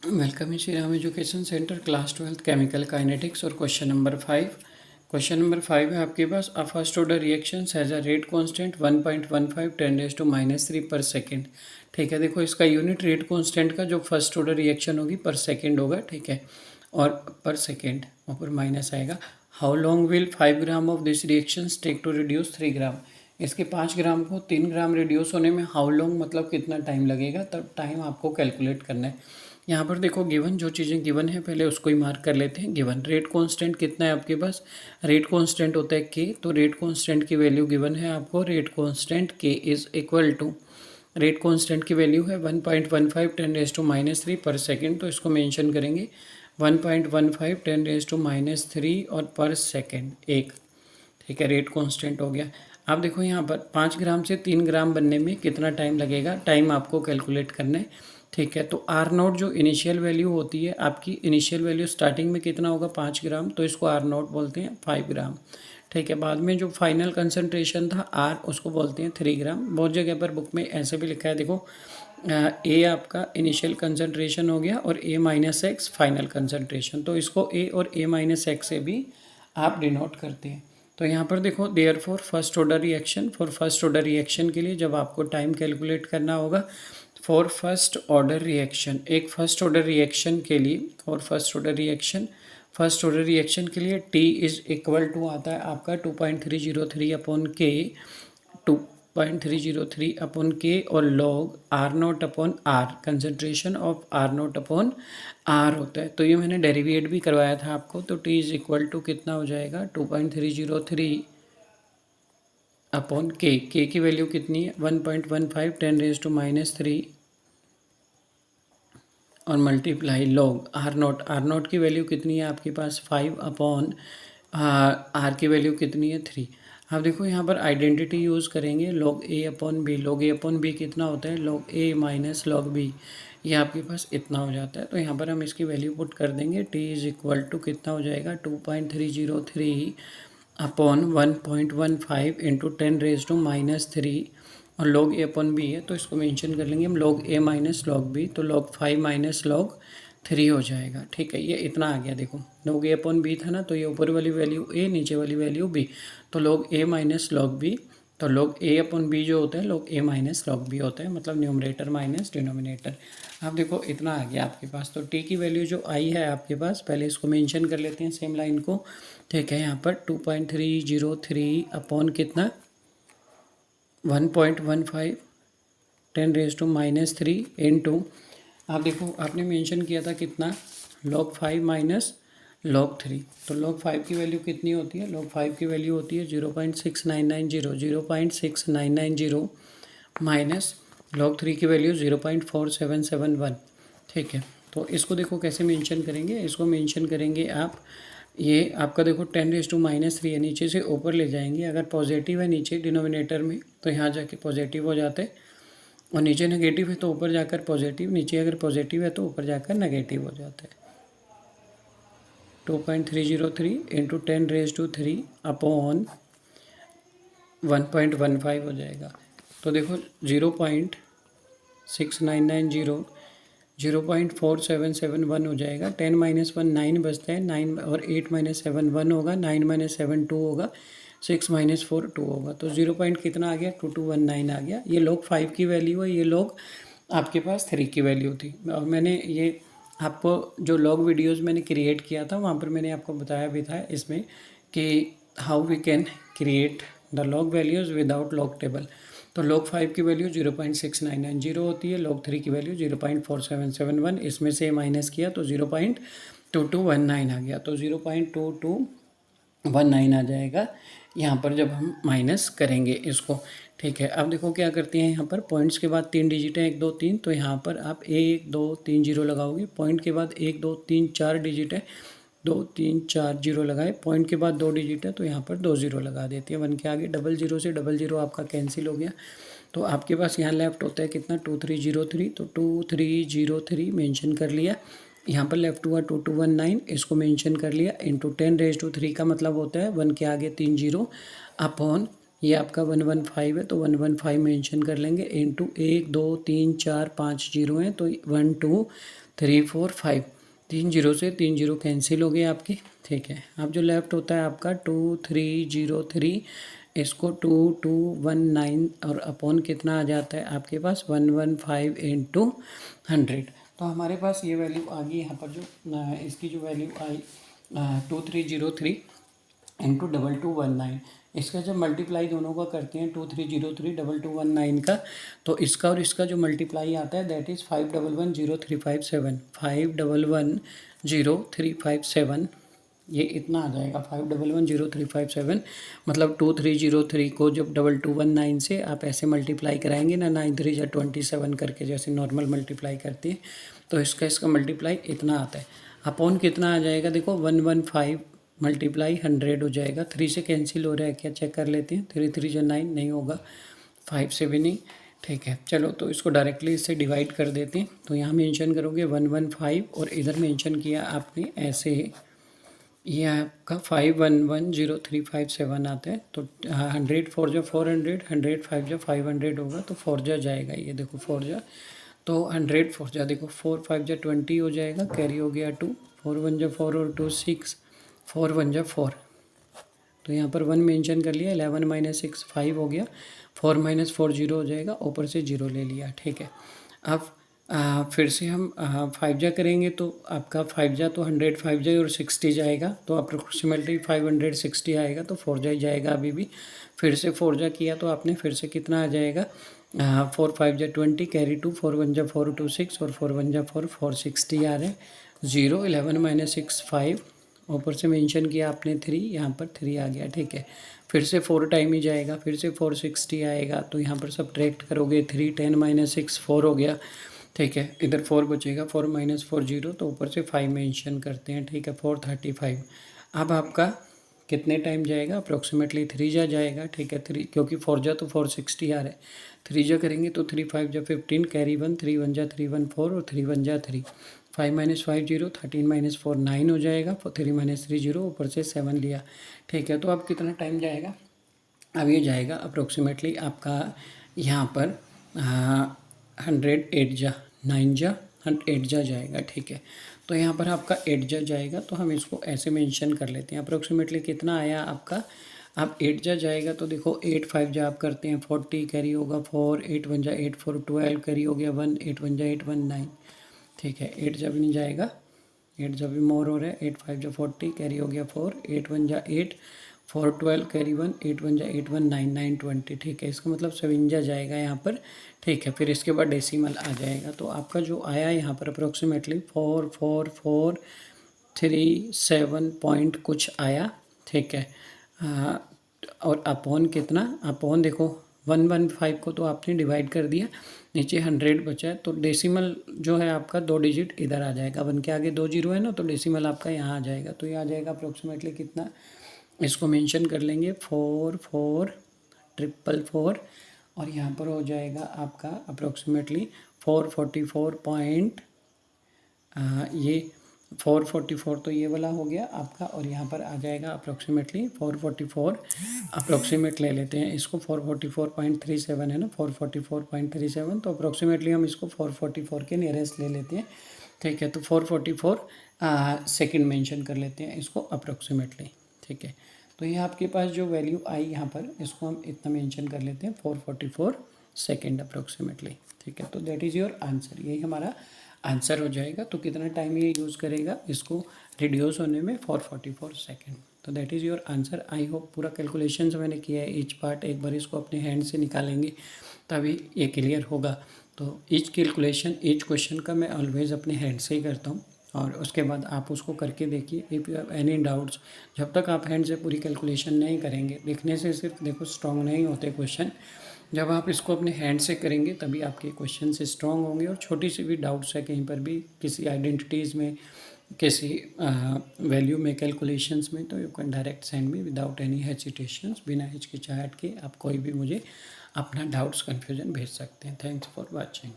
Welcome in Shri Ram education centre class 12 chemical kinetics और question number 5। Question number 5 है आपके पास a first order reaction has a rate constant 1.15 10⁻³ पर second. ठीक है, देखो इसका यूनिट रेट कांस्टेंट का जो फर्स्ट ऑर्डर रिएक्शन होगी पर सेकेंड होगा। ठीक है, और पर सेकेंड ऊपर माइनस आएगा। How long will 5 gram of this reaction take to reduce 3 gram. इसके 5 ग्राम को 3 ग्राम रिड्यूस होने में हाउ लॉन्ग मतलब कितना टाइम लगेगा, तब टाइम आपको कैलकुलेट करना है। यहाँ पर देखो गिवन जो चीज़ें गिवन है पहले उसको ही मार्क कर लेते हैं। गिवन रेट कांस्टेंट कितना है आपके पास, रेट कांस्टेंट होता है के, तो रेट कांस्टेंट की वैल्यू गिवन है आपको। Rate constant k is equal to, rate constant की वैल्यू है 1.15 10⁻³ पर सेकेंड, तो इसको मेंशन करेंगे 1.15 10⁻³ और पर सेकेंड एक। ठीक है, रेट कांस्टेंट हो गया। अब देखो यहाँ पर 5 ग्राम से 3 ग्राम बनने में कितना टाइम लगेगा, टाइम आपको कैलकुलेट करना है। ठीक है, तो आर नोट जो इनिशियल वैल्यू होती है आपकी, इनिशियल वैल्यू स्टार्टिंग में कितना होगा 5 ग्राम, तो इसको आर नोट बोलते हैं 5 ग्राम। ठीक है, बाद में जो फाइनल कंसंट्रेशन था आर, उसको बोलते हैं 3 ग्राम। बहुत जगह पर बुक में ऐसे भी लिखा है, देखो ए आपका इनिशियल कंसंट्रेशन हो गया और ए माइनस एक्स फाइनल कंसंट्रेशन, तो इसको ए और ए माइनस एक्स से भी आप डिनोट करते हैं। तो यहाँ पर देखो there for first order reaction, for first order reaction के लिए जब आपको टाइम कैलकुलेट करना होगा, फॉर फर्स्ट ऑर्डर रिएक्शन, एक फर्स्ट ऑर्डर रिएक्शन के लिए, for first order reaction, first order reaction के लिए टी इज इक्वल टू आता है आपका 2.303 अपॉन के, 2.303 अपॉन के और log R naught upon R, concentration of R naught upon R होता है। तो ये मैंने डेरिवेट भी करवाया था आपको, तो टी इज इक्वल टू कितना हो जाएगा 2.303 अपॉन के की वैल्यू कितनी है 1.15 10⁻³ और मल्टीप्लाई लॉग आर नोट की वैल्यू कितनी है आपके पास 5 अपॉन आर की वैल्यू कितनी है 3। अब देखो यहाँ पर आइडेंटिटी यूज़ करेंगे लॉग ए अपॉन बी। लॉग ए अपॉन बी कितना होता है, लॉग ए माइनस लॉग बी, ये आपके पास इतना हो जाता है। तो यहाँ पर हम इसकी वैल्यू पुट कर देंगे, टी इज इक्वल टू कितना हो जाएगा 2.303 अपॉन 1.15 इंटू 10⁻³ और लॉग ए अपॉन बी है, तो इसको मेंशन कर लेंगे हम लॉग ए माइनस लॉग बी, तो लॉग 5 माइनस लॉग 3 हो जाएगा। ठीक है, ये इतना आ गया। देखो लॉग ए अपॉन बी था ना, तो ये ऊपर वाली वैल्यू ए, नीचे वाली वैल्यू बी, तो लॉग ए माइनस लॉग बी, तो लॉग ए अपॉन बी जो होता है लॉग ए माइनस लॉग बी होता है, मतलब न्यूमरेटर माइनस डिनोमिनेटर। अब देखो इतना आ गया आपके पास। तो टी की वैल्यू जो आई है आपके पास, पहले इसको मेंशन कर लेते हैं सेम लाइन को। ठीक है, यहाँ पर 2.303 अपॉन कितना 1.15 10⁻³ इंटू, आप देखो आपने मेंशन किया था कितना log 5 माइनस log 3, तो log 5 की वैल्यू कितनी होती है, log 5 की वैल्यू होती है 0.6990 माइनस log 3 की वैल्यू 0.4771। ठीक है, तो इसको देखो कैसे मेंशन करेंगे, इसको मेंशन करेंगे आप, ये आपका देखो 10⁻³ है, नीचे से ऊपर ले जाएंगे। अगर पॉजिटिव है नीचे डिनोमिनेटर में तो यहाँ जाके पॉजिटिव हो जाता है, और नीचे नेगेटिव है तो ऊपर जाकर पॉजिटिव, नीचे अगर पॉजिटिव है तो ऊपर जाकर नेगेटिव हो जाता है। 2.303 इंटू 10⁻³ अपॉन 1.15 हो जाएगा। तो देखो 0.6990 0.4771 हो जाएगा। 10 माइनस 1 9 बचता है, 9 और 8 माइनस 7 1 होगा, 9 माइनस 7 2 होगा, 6 माइनस 4 2 होगा, तो 0 पॉइंट कितना आ गया 2219 आ गया। ये log 5 की वैल्यू है, ये log आपके पास 3 की वैल्यू थी। और मैंने ये आपको जो log वीडियोज़ मैंने क्रिएट किया था वहाँ पर मैंने आपको बताया भी था इसमें कि how we can create the log values without log table. तो log 5 की वैल्यू 0.6990 होती है, log 3 की वैल्यू 0.4771, इसमें से माइनस किया तो 0.2219 आ गया, तो 0.2219 आ जाएगा यहाँ पर जब हम माइनस करेंगे इसको। ठीक है, अब देखो क्या करते हैं, यहाँ पर पॉइंट्स के बाद 3 डिजिट है 1 2 3, तो यहाँ पर आप 1 2 3 0 लगाओगे। पॉइंट के बाद 1 2 3 4 डिजिट है, 2 3 4 0 लगाए। पॉइंट के बाद 2 डिजिट है तो यहाँ पर 2 0 लगा देते हैं। 1 के आगे 00 से 00 आपका कैंसिल हो गया, तो आपके पास यहाँ लेफ्ट होता है कितना 2303, तो 2303 मेंशन कर लिया। यहाँ पर लेफ्ट हुआ 2219, इसको मेंशन कर लिया, इंटू 10⁻³ का मतलब होता है 1 के आगे 3 0 अपॉन ये आपका 115 है तो 115 मेंशन कर लेंगे, इंटू 1 2 3 4 5 0 है तो 1 2 3 4 5, 3 जीरो से 3 जीरो कैंसिल हो गए आपके, ठीक है। अब जो लेफ्ट होता है आपका 2303, इसको 2219 और अपॉन कितना आ जाता है आपके पास 115 इंटू 100। तो हमारे पास ये वैल्यू आ गई यहाँ पर, जो इसकी जो वैल्यू आई 2303 इंटू 2219। इसका जब मल्टीप्लाई दोनों का करते हैं 2303 2219 का, तो इसका और इसका जो मल्टीप्लाई आता है दैट इज़ 5110,357, 5110,357, ये इतना आ जाएगा 5110,357। मतलब 2303 को जब 2219 से आप ऐसे मल्टीप्लाई कराएंगे ना, 9 3 या 27 करके जैसे नॉर्मल मल्टीप्लाई करते हैं, तो इसका मल्टीप्लाई इतना आता है। अपॉन कितना आ जाएगा, देखो 115 मल्टीप्लाई 100 हो जाएगा। 3 से कैंसिल हो रहा है क्या, चेक कर लेते हैं। 3 3 या 9 नहीं होगा, 5 से भी नहीं, ठीक है। चलो तो इसको डायरेक्टली इससे डिवाइड कर देते हैं। तो यहाँ मेंशन करोगे 115 और इधर मेंशन किया आपने ऐसे, ये आपका 5110,357 आता है। तो 100 4 जा 400, 100 5 जा 500 होगा, तो 4 जा जाएगा, ये देखो 4 जा, तो 100 4 जा, देखो 4 5 जा 20 हो जाएगा, कैरी हो गया 2, 4 1 जा 4 और 2 6, 4 1 जा 4, तो यहाँ पर 1 मेंशन कर लिया, 11 माइनस 6 5 हो गया, 4 माइनस 4 0 हो जाएगा, ऊपर से 0 ले लिया, ठीक है। अब फिर से हम 5 जा करेंगे, तो आपका 5 जा तो 100 5 जा और 60 जाएगा, तो अप्रोक्सीमेटली 560 आएगा, तो 4 जा ही जाएगा अभी भी। फिर से 4 जा किया तो आपने, फिर से कितना आ जाएगा, 4 5 जा 20, कैरी 2, 4 1 जा 4 2 6 और 4 1 जा 4 460 आ रहे हैं। 0 11 माइनस 6 5, ऊपर से मेंशन किया आपने 3, यहाँ पर 3 आ गया, ठीक है। फिर से 4 टाइम ही जाएगा, फिर से 460 आएगा, तो यहाँ पर सब्ट्रैक्ट करोगे 3 10 माइनस 6 4 हो गया, ठीक है। इधर 4 बचेगा, 4 माइनस 4 0, तो ऊपर से 5 मेंशन करते हैं, ठीक है, 435। अब आपका कितने टाइम जाएगा, अप्रोक्सीमेटली 3 जा जाएगा, ठीक है। 3 क्योंकि 4 जा तो 460 आ रहा है, 3 जा करेंगे तो 3 5 जा 15, कैरी 1, 3 1 जा 3 1 4 और 3 1 जा 3, 5 माइनस 5 0, 13 माइनस 4 9 हो जाएगा, 3 माइनस 3 0, ऊपर से 7 लिया, ठीक है। तो अब कितना टाइम जाएगा, अब ये जाएगा अप्रोक्सीमेटली आपका यहाँ पर 108 जा 9 जा 8 जा जाएगा, ठीक है। तो यहाँ पर आपका 8 जा जाएगा, तो हम इसको ऐसे मेंशन कर लेते हैं। अप्रोक्सीमेटली कितना आया आपका, आप 8 जा जाएगा, तो देखो 8 5 जा आप करते हैं 40, कैरी होगा 4, 8 1 जा 8 4 12, कैरी हो गया 1, 8 1 जा 8 1 9, ठीक है। 8 जब नहीं जाएगा, 8 जब भी मोर हो रहा है, 8 5 जा 40, कैरी हो गया 4, 8 1 जा 8 4 12, कैरी 1, 8 1 जा 8 1 9 9 20, ठीक है। इसका मतलब 7 जा जाएगा यहाँ पर, ठीक है। फिर इसके बाद डेसिमल आ जाएगा, तो आपका जो आया यहाँ पर अप्रोक्सीमेटली 444437 पॉइंट कुछ आया, ठीक है। और अपॉन कितना, अपॉन देखो 115 को तो आपने डिवाइड कर दिया, नीचे 100 बचा है, तो डेसिमल जो है आपका 2 डिजिट इधर आ जाएगा, 1 के आगे 2 जीरो है ना, तो डेसिमल आपका यहाँ आ जाएगा। तो ये आ जाएगा अप्रोक्सीमेटली कितना, इसको मेंशन कर लेंगे 44444, और यहाँ पर हो जाएगा आपका अप्रोक्सीमेटली 444 पॉइंट, ये 444 तो ये वाला हो गया आपका, और यहाँ पर आ जाएगा अप्रोक्सीमेटली 444, अप्रोक्सीमेट ले लेते हैं इसको, 444.37 है ना, 444.37, तो अप्रोक्सीमेटली हम इसको 444 के नियरेस्ट ले लेते हैं, ठीक है। तो 444 सेकेंड मेंशन कर लेते हैं इसको अप्रोक्सीमेटली, ठीक है। तो ये आपके पास जो वैल्यू आई यहाँ पर, इसको हम इतना मेंशन कर लेते हैं 444 सेकेंड अप्रोक्सीमेटली, ठीक है। तो दैट इज़ योर आंसर, यही हमारा आंसर हो जाएगा। तो कितना टाइम ये यूज़ करेगा इसको रिड्यूस होने में, 444 सेकेंड। तो that is your answer. I hope पूरा कैलकुलेशंस मैंने किया है, ईच पार्ट एक बार इसको अपने हैंड से निकालेंगे तभी ये क्लियर होगा। तो ईच कैलकुलेशन ईच क्वेश्चन का मैं ऑलवेज़ अपने हैंड से ही करता हूँ, और उसके बाद आप उसको करके देखिए। If you have any doubts, जब तक आप हैंड से पूरी कैलकुलेशन नहीं करेंगे, लिखने से सिर्फ देखो स्ट्रॉन्ग नहीं होते क्वेश्चन, जब आप इसको अपने हैंड से करेंगे तभी आपके क्वेश्चन से स्ट्रॉन्ग होंगे। और छोटी सी भी डाउट्स है कहीं पर भी, किसी आइडेंटिटीज़ में, किसी वैल्यू में, कैलकुलेशंस में, तो you can direct send me without any hesitations, बिना हिचकिचाहट के आप कोई भी मुझे अपना डाउट्स कन्फ्यूजन भेज सकते हैं। Thanks for watching.